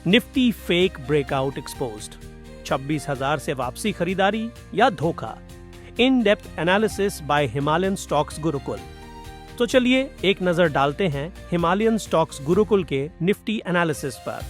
Nifty fake breakout exposed, 26,000 से वापसी खरीदारी या धोखा। In depth analysis bye Himalayan stocks Gurukul. तो चलिए एक नजर डालते हैं हिमालयन स्टॉक्स गुरुकुल के निफ्टी एनालिसिस पर।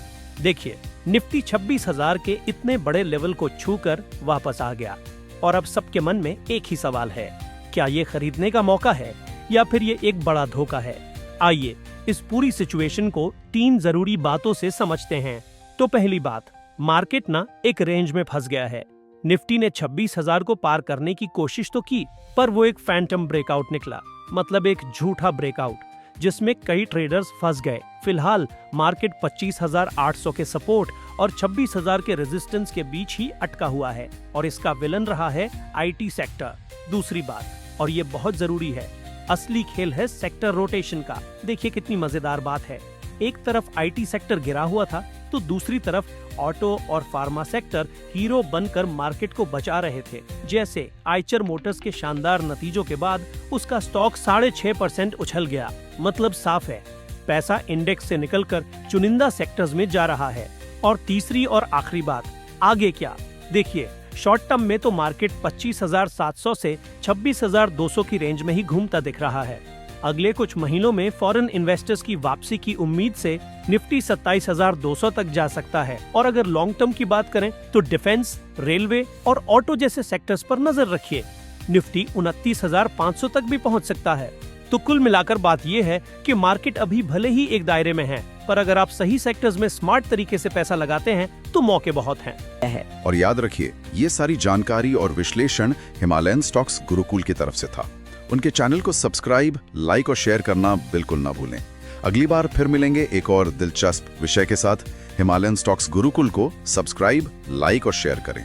देखिए, निफ्टी 26,000 के इतने बड़े लेवल को छूकर वापस आ गया और अब सबके मन में एक ही सवाल है, क्या ये खरीदने का मौका है या फिर ये एक बड़ा धोखा है। आइए इस पूरी सिचुएशन को 3 जरूरी बातों से समझते हैं। तो पहली बात, मार्केट ना एक रेंज में फंस गया है। निफ्टी ने 26,000 को पार करने की कोशिश तो की, पर वो एक फैंटम ब्रेकआउट निकला, मतलब एक झूठा ब्रेकआउट जिसमें कई ट्रेडर्स फंस गए। फिलहाल मार्केट 25,800 के सपोर्ट और 26,000 के रेजिस्टेंस के बीच ही अटका हुआ है और इसका विलन रहा है आईटी सेक्टर। दूसरी बात, और ये बहुत जरूरी है, असली खेल है सेक्टर रोटेशन का। देखिए कितनी मजेदार बात है, एक तरफ आईटी सेक्टर गिरा हुआ था तो दूसरी तरफ ऑटो और फार्मा सेक्टर हीरो बनकर मार्केट को बचा रहे थे। जैसे आइचर मोटर्स के शानदार नतीजों के बाद उसका स्टॉक 6.5% उछल गया। मतलब साफ है, पैसा इंडेक्स से निकलकर चुनिंदा सेक्टर्स में जा रहा है। और तीसरी और आखिरी बात, आगे क्या। देखिए, शॉर्ट टर्म में तो मार्केट 25,700 से 26,200 की रेंज में ही घूमता दिख रहा है। अगले कुछ महीनों में फॉरेन इन्वेस्टर्स की वापसी की उम्मीद से निफ्टी 27,200 तक जा सकता है। और अगर लॉन्ग टर्म की बात करें तो डिफेंस, रेलवे और ऑटो जैसे सेक्टर्स पर नजर रखिए। निफ्टी 29,500 तक भी पहुंच सकता है। तो कुल मिलाकर बात यह है कि मार्केट अभी भले ही एक दायरे में है, पर अगर आप सही सेक्टर्स में स्मार्ट तरीके से पैसा लगाते हैं तो मौके बहुत हैं। और याद रखिए, ये सारी जानकारी और विश्लेषण हिमालयन स्टॉक्स गुरुकुल की तरफ से था। उनके चैनल को सब्सक्राइब, लाइक और शेयर करना बिल्कुल ना भूलें। अगली बार फिर मिलेंगे एक और दिलचस्प विषय के साथ। हिमालयन स्टॉक्स गुरुकुल को सब्सक्राइब, लाइक और शेयर करें।